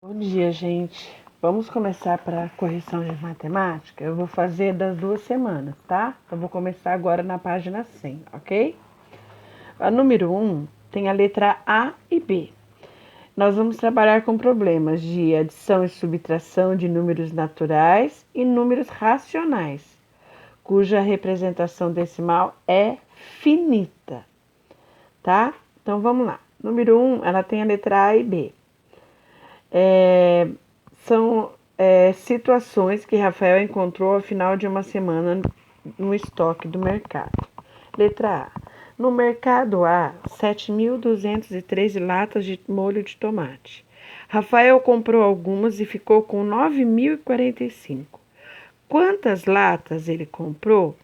Bom dia, gente. Vamos começar para a correção de matemática? Eu vou fazer das 2 semanas, tá? Eu vou começar agora na página 100, ok? A número 1 tem a letra A e B. Nós vamos trabalhar com problemas de adição e subtração de números naturais e números racionais, cuja representação decimal é finita, tá? Então, vamos lá. Número 1, ela tem a letra A e B. São situações que Rafael encontrou ao final de uma semana no estoque do mercado. Letra A. No mercado há 7.213 latas de molho de tomate. Rafael comprou algumas e ficou com 9.045. Quantas latas ele comprou?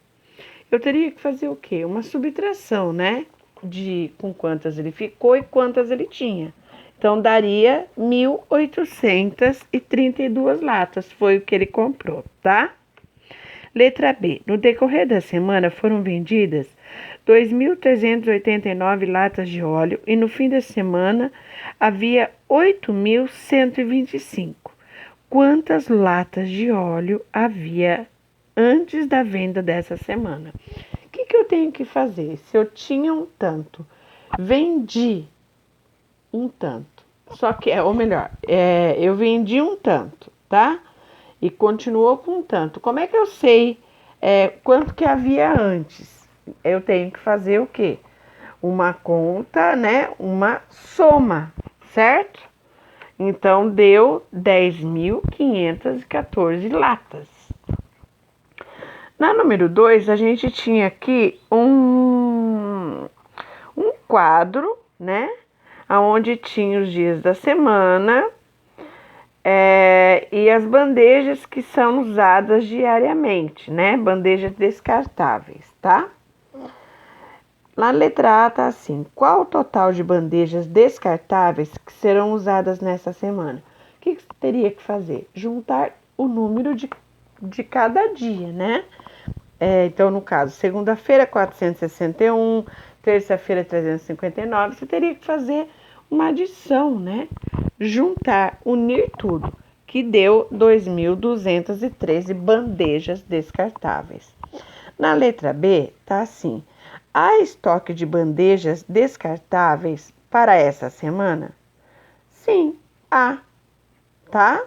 Eu teria que fazer o quê? Uma subtração, né? De com quantas ele ficou e quantas ele tinha. Então, daria 1.832 latas, foi o que ele comprou, tá? Letra B. No decorrer da semana foram vendidas 2.389 latas de óleo e no fim da semana havia 8.125. Quantas latas de óleo havia antes da venda dessa semana? O que eu tenho que fazer? Se eu tinha um tanto, vendi um tanto. Só que, ou melhor, eu vendi um tanto, tá? E continuou com um tanto. Como é que eu sei quanto que havia antes? Eu tenho que fazer o quê? Uma conta, né? Uma soma, certo? Então, deu 10.514 latas. Na número 2, a gente tinha aqui um quadro, né? Onde tinha os dias da semana e as bandejas que são usadas diariamente, né? Bandejas descartáveis, tá? Na letra A tá assim: qual o total de bandejas descartáveis que serão usadas nessa semana? O que você teria que fazer? Juntar o número de cada dia, né? Então, no caso, segunda-feira 461, terça-feira 359, você teria que fazer uma adição, né? Juntar, unir tudo, que deu 2.213 bandejas descartáveis. Na letra B, tá assim: há estoque de bandejas descartáveis para essa semana? Sim, há, tá?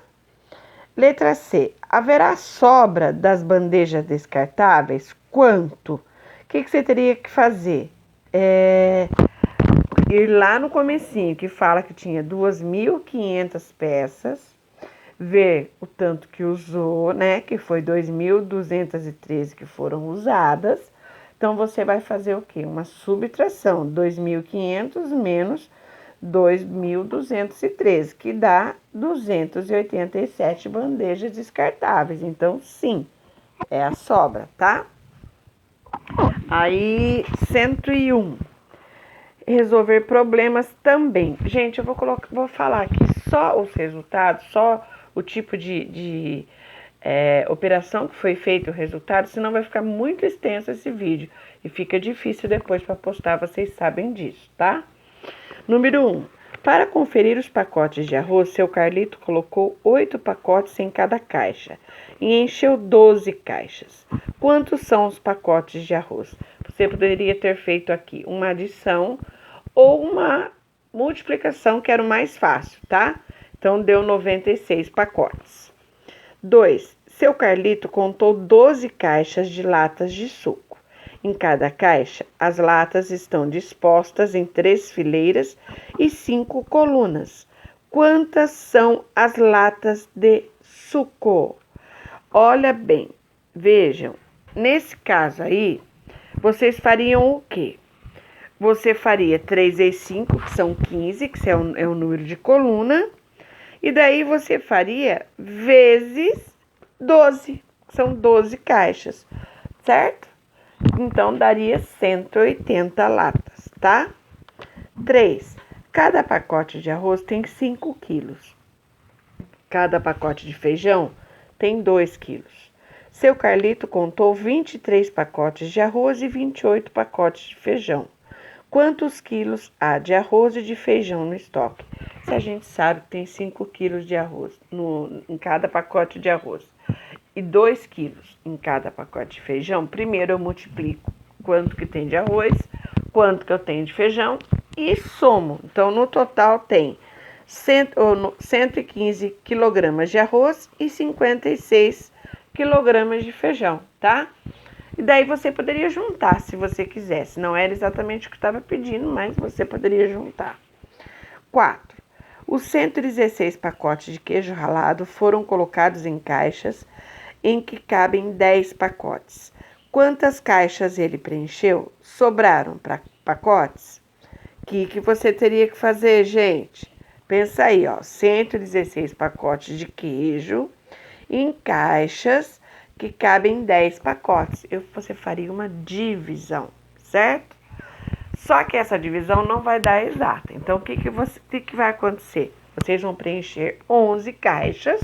Letra C. Haverá sobra das bandejas descartáveis? Quanto? O que você teria que fazer? Ir lá no comecinho, que fala que tinha 2.500 peças, ver o tanto que usou, né? Que foi 2.213 que foram usadas. Então, você vai fazer o quê? Uma subtração, 2.500 menos 2.213, que dá 287 bandejas descartáveis. Então, sim, é a sobra, tá? Aí, 101. Resolver problemas também. Gente, eu vou falar aqui só os resultados, só o tipo de operação que foi feito o resultado, senão vai ficar muito extenso esse vídeo e fica difícil depois para postar, vocês sabem disso, tá? Número 1. Para conferir os pacotes de arroz, seu Carlito colocou 8 pacotes em cada caixa e encheu 12 caixas. Quantos são os pacotes de arroz? Você poderia ter feito aqui uma adição ou uma multiplicação, que era o mais fácil, tá? Então, deu 96 pacotes. 2. Seu Carlito contou 12 caixas de latas de suco. Em cada caixa, as latas estão dispostas em 3 fileiras e 5 colunas. Quantas são as latas de suco? Olha bem, vejam, nesse caso aí, vocês fariam o quê? Você faria 3 vezes 5, que são 15, que é o número de coluna, e daí você faria vezes 12, que são 12 caixas, certo? Então, daria 180 latas, tá? 3. Cada pacote de arroz tem 5 quilos. Cada pacote de feijão tem 2 quilos. Seu Carlito contou 23 pacotes de arroz e 28 pacotes de feijão. Quantos quilos há de arroz e de feijão no estoque? Se a gente sabe que tem 5 quilos de arroz em cada pacote de arroz e 2 quilos em cada pacote de feijão, primeiro eu multiplico quanto que tem de arroz, quanto que eu tenho de feijão e somo. Então, no total tem 115 quilogramas de arroz e 56 quilogramas de feijão, tá? E daí você poderia juntar, se você quisesse. Não era exatamente o que estava pedindo, mas você poderia juntar. 4. Os 116 pacotes de queijo ralado foram colocados em caixas em que cabem 10 pacotes. Quantas caixas ele preencheu? Sobraram para pacotes? O que você teria que fazer, gente? Pensa aí, ó, 116 pacotes de queijo em caixas que cabem 10 pacotes. Você faria uma divisão, certo? Só que essa divisão não vai dar exata. Então, o que vai acontecer? Vocês vão preencher 11 caixas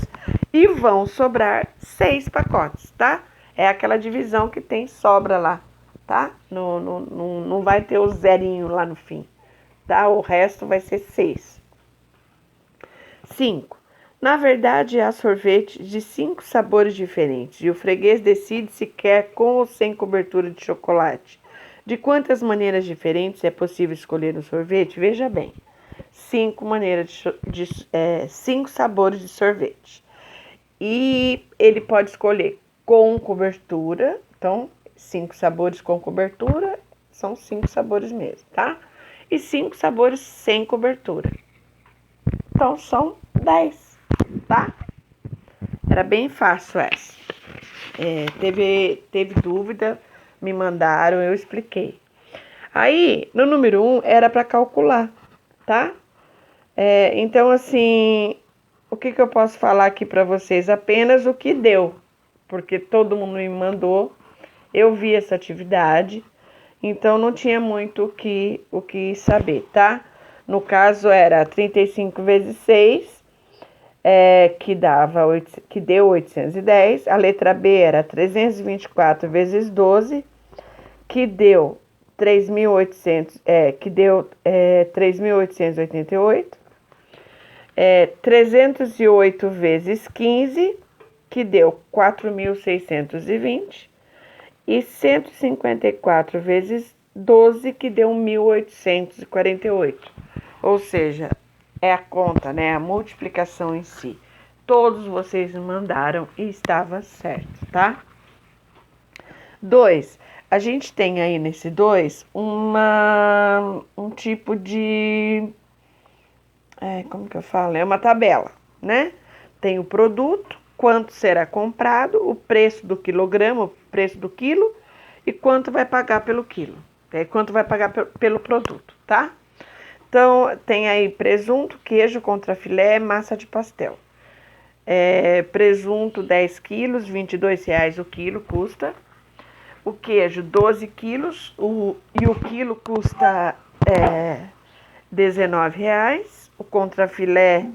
e vão sobrar 6 pacotes, tá? É aquela divisão que tem sobra lá, tá? Não vai ter o zerinho lá no fim, tá? O resto vai ser 6. 5. Na verdade, há sorvete de 5 sabores diferentes e o freguês decide se quer com ou sem cobertura de chocolate. De quantas maneiras diferentes é possível escolher um sorvete? Veja bem, 5 sabores de sorvete. E ele pode escolher com cobertura, então 5 sabores com cobertura são 5 sabores mesmo, tá? E 5 sabores sem cobertura. Então são 10, tá? Era bem fácil essa. Teve dúvida, me mandaram, eu expliquei. Aí, no número 1, era para calcular, tá? Então, assim, o que eu posso falar aqui para vocês? Apenas o que deu, porque todo mundo me mandou, eu vi essa atividade, então não tinha muito o que saber, tá? No caso, era 35 vezes 6, que deu 810. A letra B era 324 vezes 12, que deu 3.888. 308 vezes 15, que deu 4.620. E 154 vezes 12, que deu 1.848. Ou seja, é a conta, né? A multiplicação em si. Todos vocês me mandaram e estava certo, tá? 2. A gente tem aí nesse 2 um tipo de... como que eu falo? É uma tabela, né? Tem o produto, quanto será comprado, o preço do quilograma, o preço do quilo e quanto vai pagar pelo quilo. Quanto vai pagar pelo produto, tá? Então, tem aí presunto, queijo, contrafilé, massa de pastel. Presunto 10 quilos, R$22 o quilo custa. O queijo 12 quilos e o quilo custa R$19. O contrafilé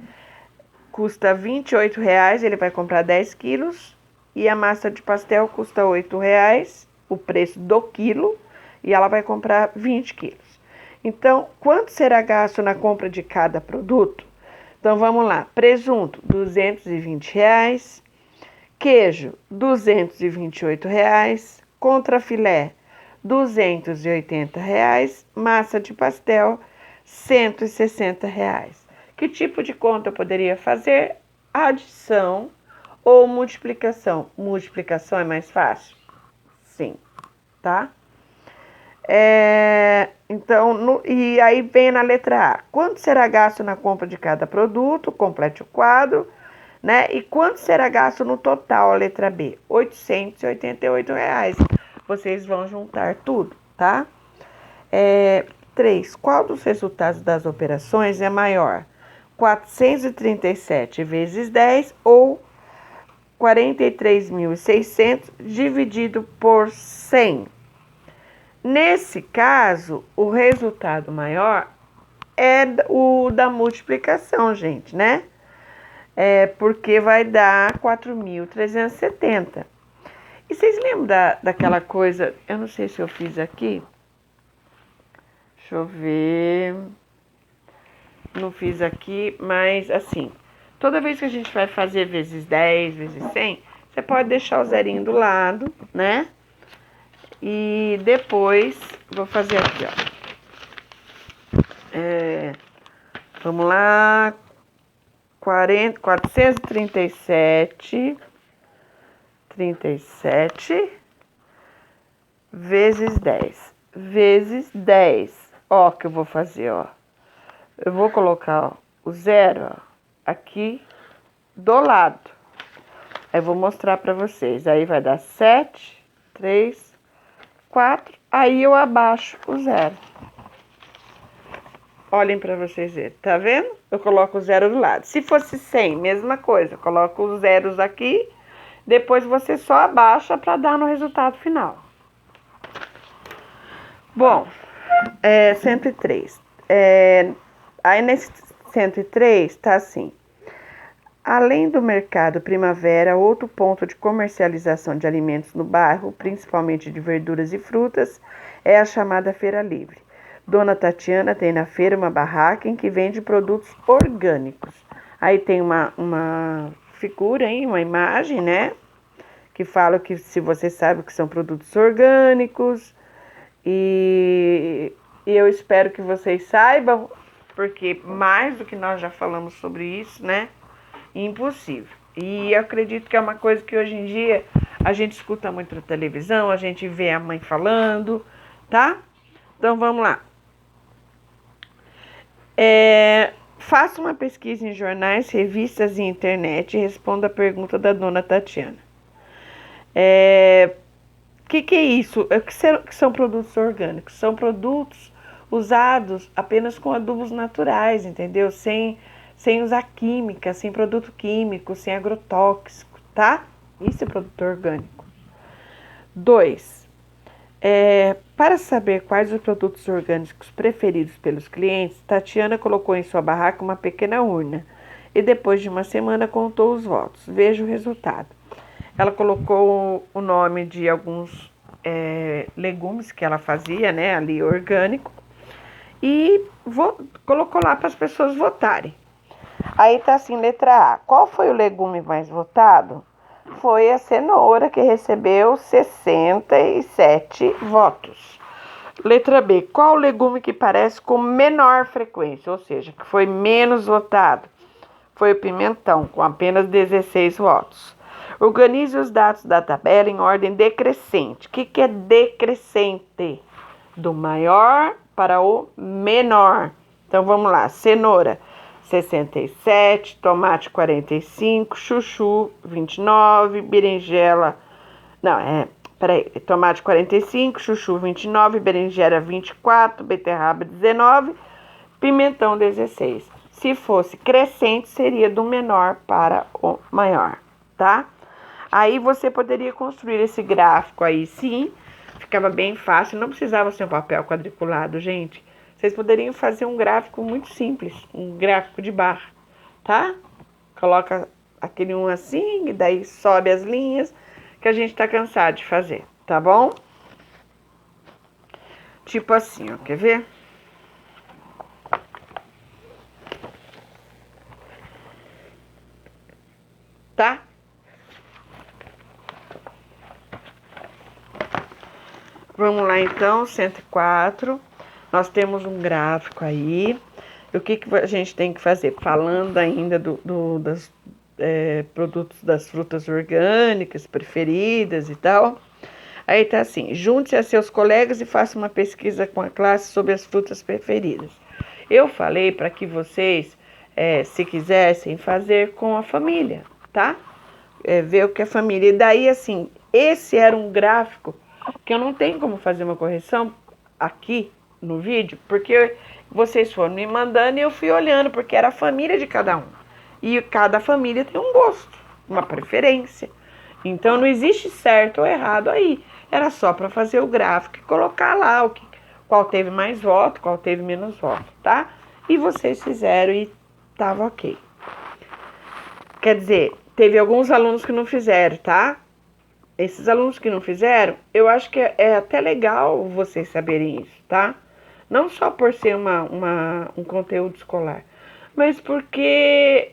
custa R$28, ele vai comprar 10 quilos. E a massa de pastel custa R$8, o preço do quilo, e ela vai comprar 20 quilos. Então, quanto será gasto na compra de cada produto? Então, vamos lá. Presunto, R$220. Queijo, R$228. Contrafilé, R$280. Massa de pastel, R$160. Que tipo de conta eu poderia fazer? Adição ou multiplicação? Multiplicação é mais fácil? Sim, tá? Então, e aí vem na letra A. Quanto será gasto na compra de cada produto? Complete o quadro, né? E quanto será gasto no total, a letra B? R$888. Vocês vão juntar tudo, tá? 3. Qual dos resultados das operações é maior? 437 vezes 10 ou 43.600 dividido por 100? Nesse caso, o resultado maior é o da multiplicação, gente, né? Porque vai dar 4.370. E vocês lembram daquela coisa, eu não sei se eu fiz aqui, deixa Deixa eu ver. Não fiz aqui, mas assim, toda vez que a gente vai fazer vezes 10, vezes 100, você pode deixar o zerinho do lado, né? E depois, vou fazer aqui, ó. Vamos lá, 437, 37 vezes 10. Vezes 10. Ó, que eu vou fazer, ó. Eu vou colocar, ó, o zero, ó, aqui do lado. Aí eu vou mostrar pra vocês. Aí vai dar 7, 3, 4. Aí eu abaixo o zero. Olhem pra vocês verem. Tá vendo? Eu coloco o zero do lado. Se fosse 100, mesma coisa. Eu coloco os zeros aqui. Depois você só abaixa pra dar no resultado final. Bom, 103. Aí nesse 103 tá assim. Além do mercado Primavera, outro ponto de comercialização de alimentos no bairro, principalmente de verduras e frutas, é a chamada Feira Livre. Dona Tatiana tem na feira uma barraca em que vende produtos orgânicos. Aí tem uma figura, hein, uma imagem, né? Que fala que se você sabe que são produtos orgânicos. E eu espero que vocês saibam, porque mais do que nós já falamos sobre isso, né? Impossível. E eu acredito que é uma coisa que hoje em dia a gente escuta muito na televisão, a gente vê a mãe falando, tá? Então vamos lá. Faça uma pesquisa em jornais, revistas e internet e responda a pergunta da dona Tatiana. Que é isso? Que são produtos orgânicos? São produtos usados apenas com adubos naturais, entendeu? Sem usar química, sem produto químico, sem agrotóxico, tá? Isso é produto orgânico. 2. Para saber quais os produtos orgânicos preferidos pelos clientes, Tatiana colocou em sua barraca uma pequena urna e depois de uma semana contou os votos. Veja o resultado. Ela colocou o nome de alguns legumes que ela fazia, né, ali orgânico, e colocou lá para as pessoas votarem. Aí tá assim, letra A. Qual foi o legume mais votado? Foi a cenoura, que recebeu 67 votos. Letra B. Qual o legume que parece com menor frequência, ou seja, que foi menos votado? Foi o pimentão, com apenas 16 votos. Organize os dados da tabela em ordem decrescente. O que é decrescente? Do maior para o menor. Então vamos lá. Cenoura 67, tomate 45, chuchu 29, berinjela. Não, peraí. Tomate 45, chuchu 29, berinjela 24, beterraba 19, pimentão 16. Se fosse crescente, seria do menor para o maior, tá? Aí você poderia construir esse gráfico aí, sim. Ficava bem fácil, não precisava ser um papel quadriculado, gente. Vocês poderiam fazer um gráfico muito simples, um gráfico de barra, tá? Coloca aquele um assim, e daí sobe as linhas, que a gente tá cansado de fazer, tá bom? Tipo assim, ó, quer ver? Tá? Vamos lá então, 104. Nós temos um gráfico aí. O que a gente tem que fazer? Falando ainda dos produtos das frutas orgânicas preferidas e tal. Aí tá assim: junte-se a seus colegas e faça uma pesquisa com a classe sobre as frutas preferidas. Eu falei para que vocês, se quisessem, fazer com a família, tá? Ver o que a família. E daí, assim, esse era um gráfico que eu não tenho como fazer uma correção aqui no vídeo, porque vocês foram me mandando e eu fui olhando, porque era a família de cada um. E cada família tem um gosto, uma preferência. Então não existe certo ou errado aí. Era só para fazer o gráfico e colocar lá qual teve mais voto, qual teve menos voto, tá? E vocês fizeram e tava ok. Quer dizer, teve alguns alunos que não fizeram, tá? Esses alunos que não fizeram, eu acho que é até legal vocês saberem isso, tá? Não só por ser um conteúdo escolar, mas porque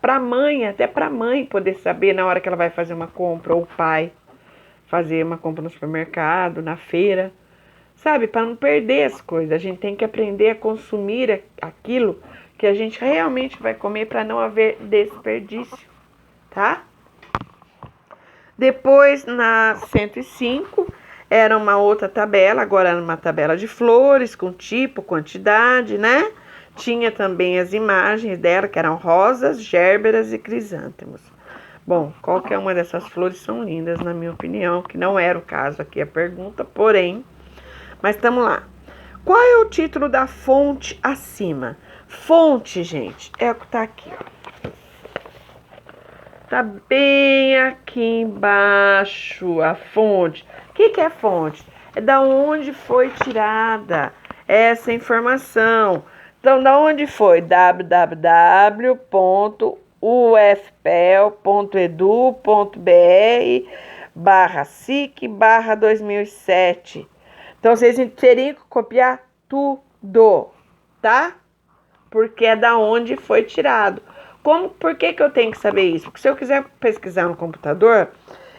para a mãe, até para a mãe poder saber na hora que ela vai fazer uma compra, ou o pai fazer uma compra no supermercado, na feira, sabe? Para não perder as coisas. A gente tem que aprender a consumir aquilo que a gente realmente vai comer para não haver desperdício, tá? Depois, na 105, era uma outra tabela, agora era uma tabela de flores, com tipo, quantidade, né? Tinha também as imagens dela, que eram rosas, gérberas e crisântemos. Bom, qualquer uma dessas flores são lindas, na minha opinião, que não era o caso aqui a pergunta, porém, mas estamos lá. Qual é o título da fonte acima? Fonte, gente, é o que tá aqui, ó. Tá bem aqui embaixo a fonte. O que é fonte? É da onde foi tirada essa informação. Então, da onde foi? www.ufpel.edu.br/sic/2007. Então, vocês teriam que copiar tudo, tá? Porque é da onde foi tirado. Por que eu tenho que saber isso? Porque se eu quiser pesquisar no computador,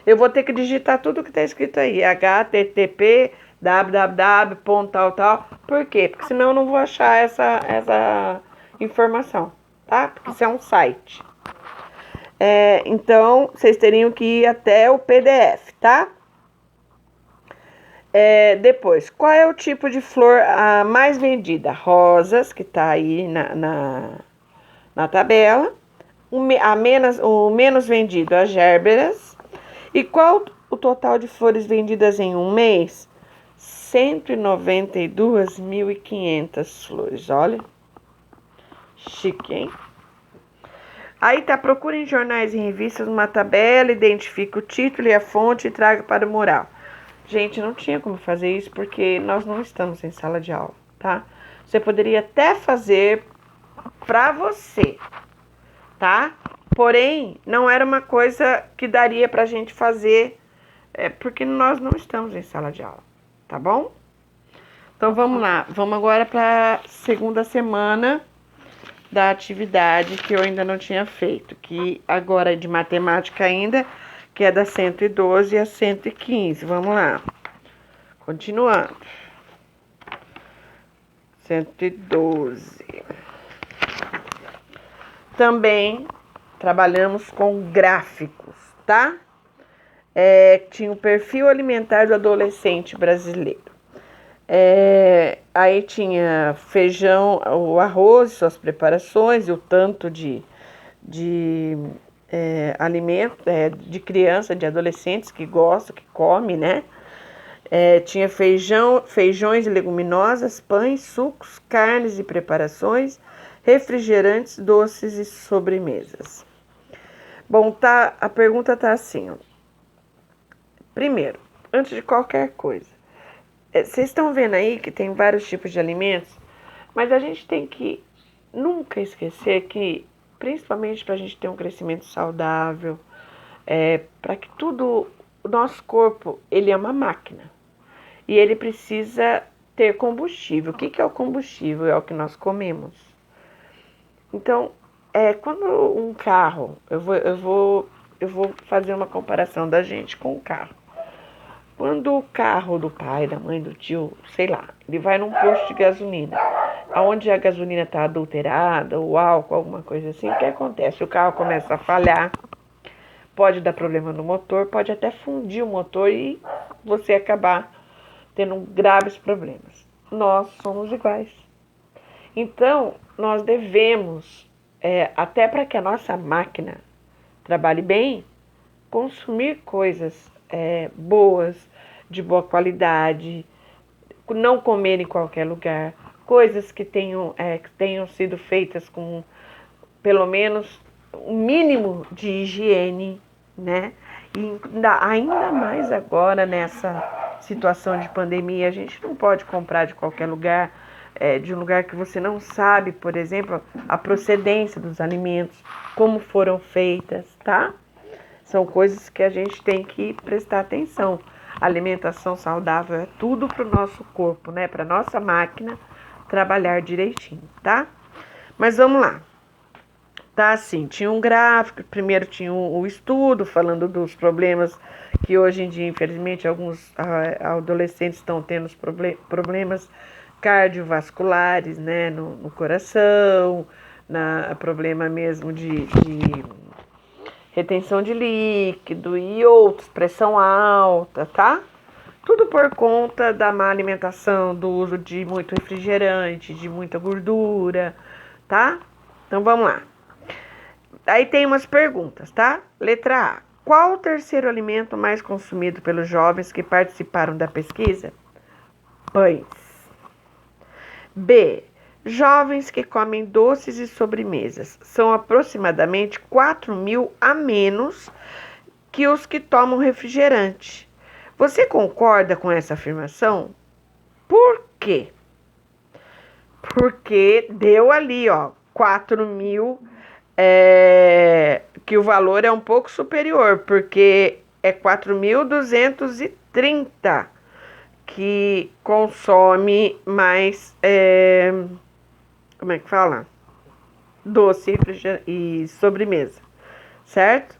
eu vou ter que digitar tudo que está escrito aí. http, www, tal. Por quê? Porque senão eu não vou achar essa informação, tá? Porque isso é um site. Então, vocês teriam que ir até o PDF, tá? Depois, qual é o tipo de flor a mais vendida? Rosas, que está aí na tabela. O menos vendido, as gérberas. E qual o total de flores vendidas em um mês? 192.500 flores, olha. Chique, hein? Aí tá, procura em jornais e revistas uma tabela, identifica o título e a fonte e traga para o mural. Gente, não tinha como fazer isso porque nós não estamos em sala de aula, tá? Você poderia até fazer para você, tá? Porém, não era uma coisa que daria pra gente fazer, porque nós não estamos em sala de aula, tá bom? Então, vamos lá. Vamos agora pra segunda semana da atividade que eu ainda não tinha feito, que agora é de matemática ainda, que é da 112 a 115. Vamos lá. Continuando. 112. Também trabalhamos com gráficos, tá? Tinha o perfil alimentar do adolescente brasileiro. Aí tinha feijão, o arroz, suas preparações e o tanto de alimento de criança, de adolescentes que gosta, que come, né? Tinha feijões e leguminosas, pães, sucos, carnes e preparações, refrigerantes, doces e sobremesas. Bom, a pergunta tá assim, ó. Primeiro, antes de qualquer coisa, vocês estão vendo aí que tem vários tipos de alimentos, mas a gente tem que nunca esquecer que, principalmente para a gente ter um crescimento saudável, para que tudo, o nosso corpo, ele é uma máquina e ele precisa ter combustível. O que é o combustível? É o que nós comemos. Então, quando um carro, eu vou fazer uma comparação da gente com o carro. Quando o carro do pai, da mãe, do tio, sei lá, ele vai num posto de gasolina, onde a gasolina está adulterada, o álcool, alguma coisa assim, o que acontece? O carro começa a falhar, pode dar problema no motor, pode até fundir o motor e você acabar tendo graves problemas. Nós somos iguais. Então, nós devemos, até para que a nossa máquina trabalhe bem, consumir coisas boas, de boa qualidade, não comer em qualquer lugar, coisas que tenham sido feitas com pelo menos um mínimo de higiene, né? E ainda mais agora nessa situação de pandemia, a gente não pode comprar de qualquer lugar, de um lugar que você não sabe, por exemplo, a procedência dos alimentos, como foram feitas, tá? São coisas que a gente tem que prestar atenção. alimentação saudável é tudo para o nosso corpo, né? Para nossa máquina trabalhar direitinho, tá? Mas vamos lá. Tá assim, tinha um gráfico, primeiro tinha o estudo falando dos problemas que hoje em dia, infelizmente, alguns adolescentes estão tendo os problemas cardiovasculares, né, no coração, problema mesmo de retenção de líquido e outros, pressão alta, tá? Tudo por conta da má alimentação, do uso de muito refrigerante, de muita gordura, tá? Então vamos lá. Aí tem umas perguntas, tá? Letra A. Qual o terceiro alimento mais consumido pelos jovens que participaram da pesquisa? Pães. B. Jovens que comem doces e sobremesas são aproximadamente 4.000 a menos que os que tomam refrigerante. Você concorda com essa afirmação? Por quê? Porque deu ali, ó, 4.000, que o valor é um pouco superior, porque é 4.230 que consome mais, como é que fala? Doce e sobremesa, certo?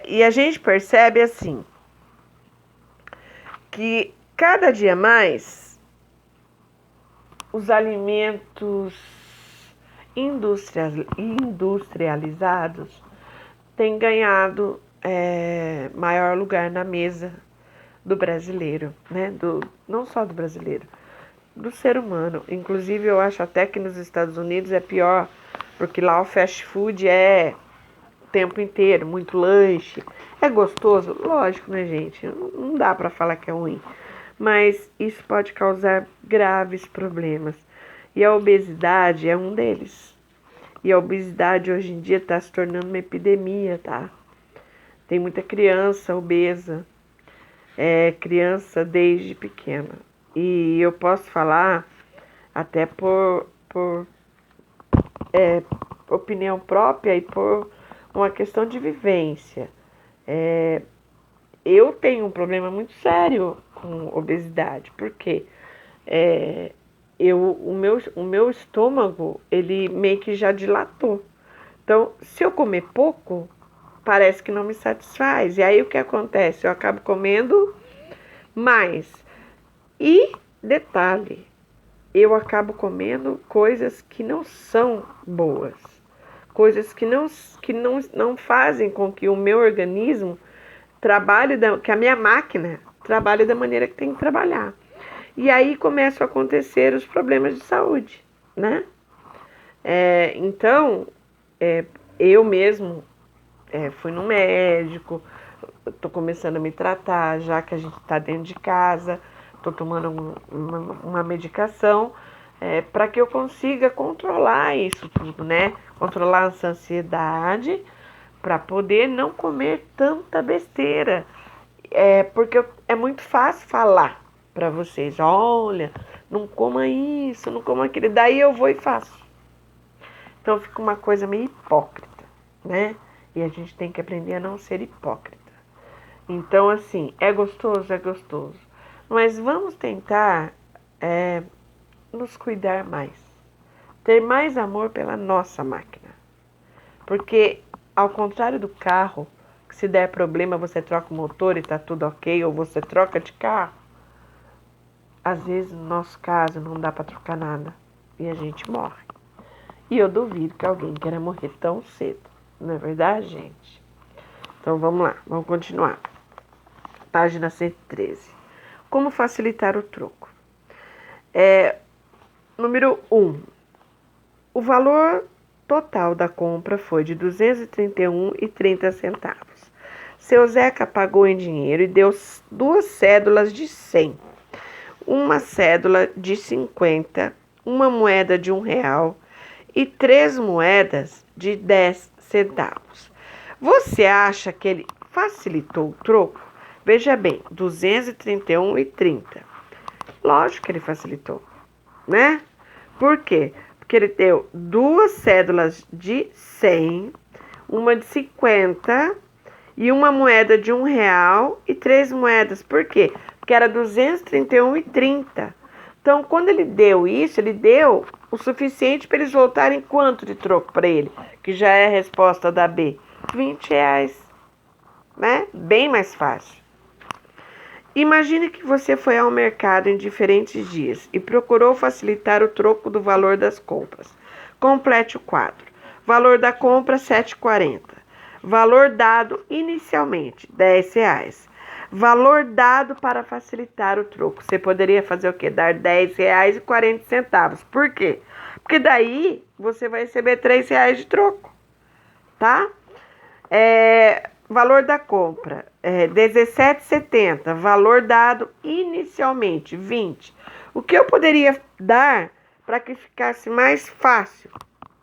E a gente percebe assim, que cada dia mais os alimentos industrializados têm ganhado maior lugar na mesa do brasileiro, né? Não só do brasileiro, do ser humano. Inclusive, eu acho até que nos Estados Unidos é pior, porque lá o fast food é o tempo inteiro, muito lanche. É gostoso? Lógico, né, gente? Não dá pra falar que é ruim. Mas isso pode causar graves problemas. E a obesidade é um deles. E a obesidade hoje em dia está se tornando uma epidemia, tá? Tem muita criança obesa, criança desde pequena. E eu posso falar até por opinião própria e por uma questão de vivência. Eu tenho um problema muito sério com obesidade, porque o meu estômago, ele meio que já dilatou. Então, se eu comer pouco, parece que não me satisfaz. E aí o que acontece? Eu acabo comendo mais. E, detalhe, eu acabo comendo coisas que não são boas. Coisas que não fazem com que o meu organismo trabalhe, que a minha máquina trabalhe da maneira que tem que trabalhar. E aí começam a acontecer os problemas de saúde, né? Então, eu mesmo fui no médico, tô começando a me tratar, já que a gente tá dentro de casa, tô tomando uma medicação para que eu consiga controlar isso tudo, né? Controlar essa ansiedade para poder não comer tanta besteira. Porque é muito fácil falar para vocês, olha, não coma isso, não coma aquilo. Daí eu vou e faço. Então fica uma coisa meio hipócrita, né? E a gente tem que aprender a não ser hipócrita. Então, assim, é gostoso, é gostoso. Mas vamos tentar nos cuidar mais. Ter mais amor pela nossa máquina. Porque, ao contrário do carro, que se der problema você troca o motor e tá tudo ok, ou você troca de carro, às vezes, no nosso caso, não dá para trocar nada. E a gente morre. E eu duvido que alguém queira morrer tão cedo. Não é verdade, gente? Então, vamos lá. Vamos continuar. Página 113. Como facilitar o troco? Número 1. O valor total da compra foi de R$ 231,30. Seu Zeca pagou em dinheiro e deu 2 cédulas de 100, uma cédula de 50, uma moeda de R$ 1 e 3 moedas de 10 centavos. Você acha que ele facilitou o troco? Veja bem, R$ 231,30. Lógico que ele facilitou, né? Por quê? Porque ele deu 2 cédulas de 100, uma de 50 e uma moeda de R$ 1 e 3 moedas. Por quê? Porque era 231,30. Então, quando ele deu isso, ele deu o suficiente para eles voltarem quanto de troco para ele? Que já é a resposta da B. R$ 20, né? Bem mais fácil. Imagine que você foi ao mercado em diferentes dias e procurou facilitar o troco do valor das compras. Complete o quadro. Valor da compra, R$ 7,40. Valor dado inicialmente, R$ 10. Valor dado para facilitar o troco. Você poderia fazer o quê? Dar R$ 10,40. Por quê? Porque daí você vai receber R$ 3 de troco, tá? Valor da compra, R$ 17,70. Valor dado inicialmente, 20. O que eu poderia dar para que ficasse mais fácil?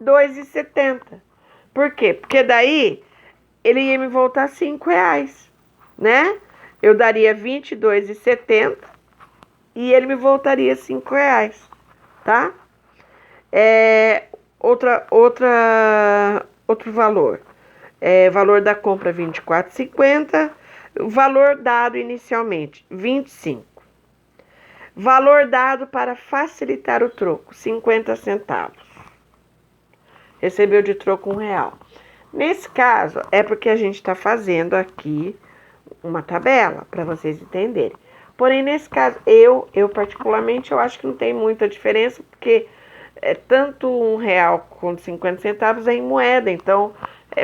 R$ 2,70. Por quê? Porque daí ele ia me voltar R$ 5, né? Eu daria R$ 22,70 e ele me voltaria R$ 5, tá? Outro valor. Valor da compra, R$ 24,50. Valor dado inicialmente, R$ 25. Valor dado para facilitar o troco, 50 centavos. Recebeu de troco R$ 1. Nesse caso, é porque a gente está fazendo aqui uma tabela, para vocês entenderem. Porém, nesse caso, eu particularmente, eu acho que não tem muita diferença, porque tanto R$ 1 quanto 50 centavos é em moeda, então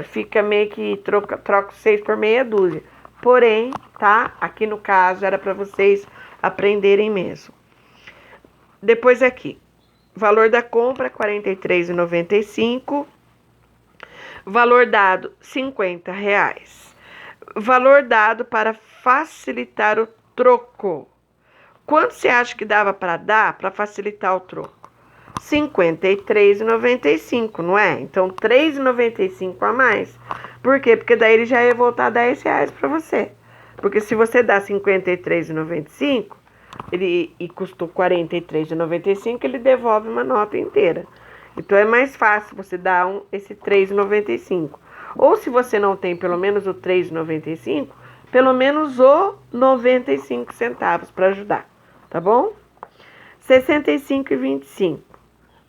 fica meio que troco 6 por meia dúzia. Porém, tá? Aqui no caso era para vocês aprenderem mesmo. Depois aqui, valor da compra R$ 43,95. Valor dado R$ 50. Valor dado para facilitar o troco. Quanto você acha que dava para dar para facilitar o troco? R$ 53,95, não é? Então, R$ 3,95 a mais. Por quê? Porque daí ele já ia voltar R$ 10 para você. Porque se você dá R$ 53,95 e custou R$ 43,95, ele devolve uma nota inteira. Então, é mais fácil você dar esse R$ 3,95. Ou se você não tem pelo menos o R$ 3,95, pelo menos o 95 centavos para ajudar, tá bom? R$ 65,25.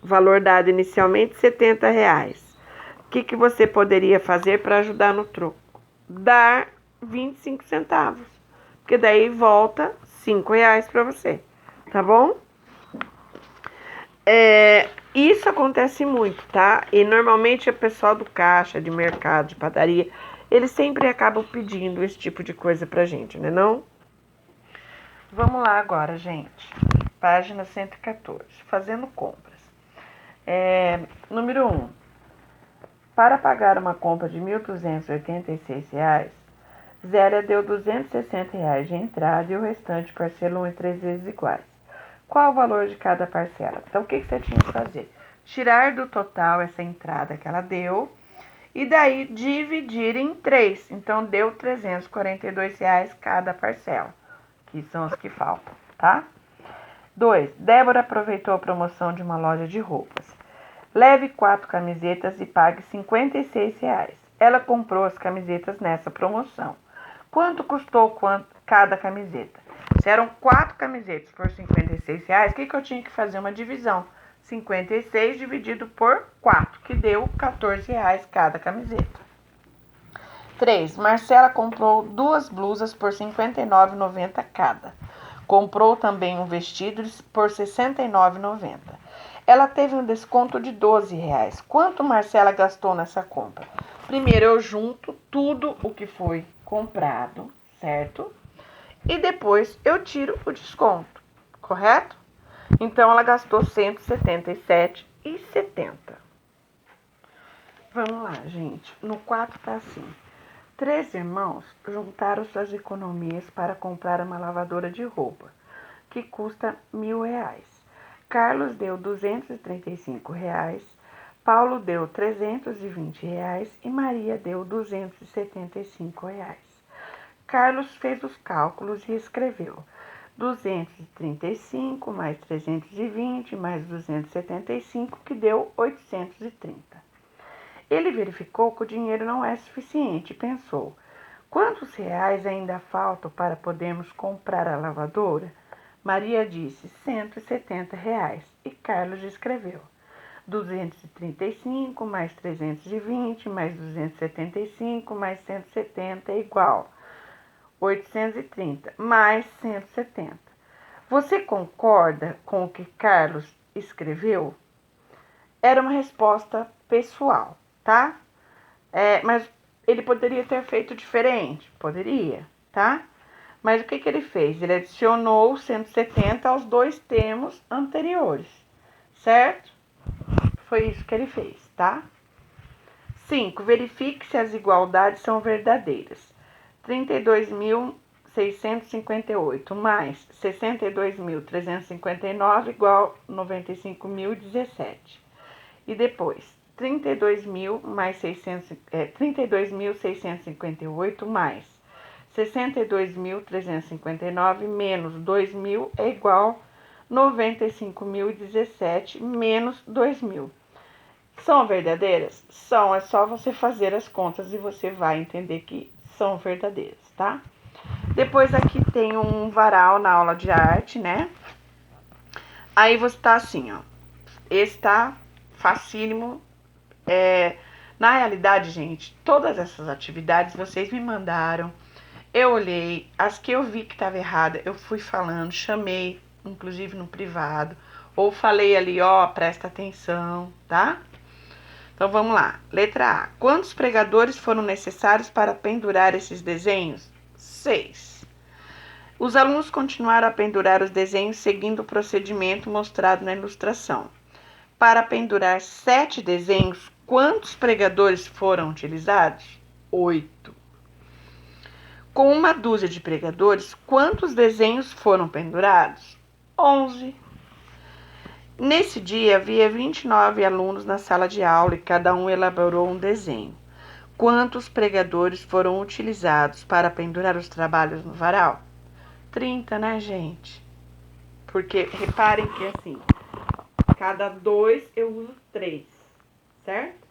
Valor dado inicialmente, R$ 70. O que você poderia fazer para ajudar no troco? Dar 25 centavos. Porque daí volta R$ 5 para você, tá bom? Isso acontece muito, tá? E normalmente o pessoal do caixa, de mercado, de padaria, eles sempre acabam pedindo esse tipo de coisa pra gente, né não? Vamos lá agora, gente. Página 114, fazendo compras. Número 1. Para pagar uma compra de R$ 1.286, Zélia deu R$ 260 de entrada e o restante parcelou em 3 vezes iguais. Qual o valor de cada parcela? Então, o que você tinha que fazer? Tirar do total essa entrada que ela deu e daí dividir em 3. Então, deu R$ 342 cada parcela, que são as que faltam, tá? 2. Débora aproveitou a promoção de uma loja de roupas. Leve 4 camisetas e pague R$ 56. Ela comprou as camisetas nessa promoção. Quanto custou cada camiseta? Se eram 4 camisetas por R$ 56, o que eu tinha que fazer? Uma divisão. 56 dividido por 4, que deu R$ 14 cada camiseta. 3. Marcela comprou 2 blusas por R$ 59,90 cada. Comprou também um vestido por R$ 69,90. Ela teve um desconto de R$ 12. Quanto Marcela gastou nessa compra? Primeiro eu junto tudo o que foi comprado, certo? E depois eu tiro o desconto, correto? Então ela gastou R$ 177,70. Vamos lá, gente. No 4 tá assim. 3 irmãos juntaram suas economias para comprar uma lavadora de roupa, que custa R$ 1.000. Carlos deu R$ 235, Paulo deu R$ 320 e Maria deu R$ 275. Carlos fez os cálculos e escreveu 235 mais 320 mais 275, que deu 830. Ele verificou que o dinheiro não é suficiente e pensou: Quantos reais ainda faltam para podermos comprar a lavadora? Maria disse: R$ 170. E Carlos escreveu: 235 mais 320 mais 275 mais 170 é igual 830 mais 170. Você concorda com o que Carlos escreveu? Era uma resposta pessoal, tá? Mas ele poderia ter feito diferente? Poderia, tá? Mas o que ele fez? Ele adicionou 170 aos dois termos anteriores, certo? Foi isso que ele fez, tá? 5. Verifique se as igualdades são verdadeiras. 32.658 mais 62.359 igual 95.017. E depois, 32.000 mais 32.658 mais 62.359 menos 2.000 é igual 95.017 menos 2.000. São verdadeiras? São, é só você fazer as contas e você vai entender que são verdadeiras, tá? Depois aqui tem um varal na aula de arte, né? Aí você tá assim, ó. Esse tá facílimo. Na realidade, gente, todas essas atividades vocês me mandaram. Eu olhei, as que eu vi que estava errada, eu fui falando, chamei, inclusive no privado, ou falei ali, ó, presta atenção, tá? Então vamos lá. Letra A. Quantos pregadores foram necessários para pendurar esses desenhos? 6. Os alunos continuaram a pendurar os desenhos seguindo o procedimento mostrado na ilustração. Para pendurar 7 desenhos, quantos pregadores foram utilizados? 8. Com uma dúzia de pregadores, quantos desenhos foram pendurados? 11. Nesse dia, havia 29 alunos na sala de aula e cada um elaborou um desenho. Quantos pregadores foram utilizados para pendurar os trabalhos no varal? 30, né, gente? Porque reparem que assim, cada 2 eu uso 3, certo?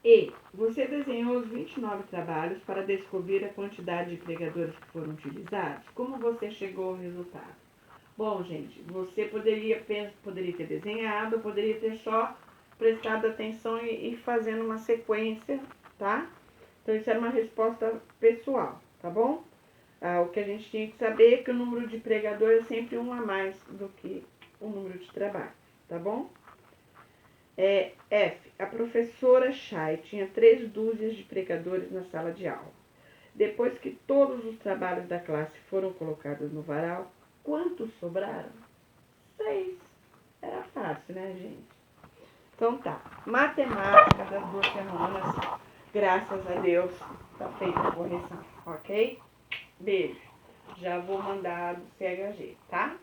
E você desenhou os 29 trabalhos para descobrir a quantidade de pregadores que foram utilizados? Como você chegou ao resultado? Bom, gente, você poderia ter desenhado, poderia ter só prestado atenção e fazendo uma sequência, tá? Então, isso era uma resposta pessoal, tá bom? O que a gente tinha que saber é que o número de pregadores é sempre um a mais do que o número de trabalho, tá bom? F. A professora Chay tinha 3 dúzias de pregadores na sala de aula. Depois que todos os trabalhos da classe foram colocados no varal, quantos sobraram? 6. Era fácil, né, gente? Então tá. Matemática das 2 semanas, graças a Deus, tá feita a correção, ok? Beijo. Já vou mandar do CHG, tá?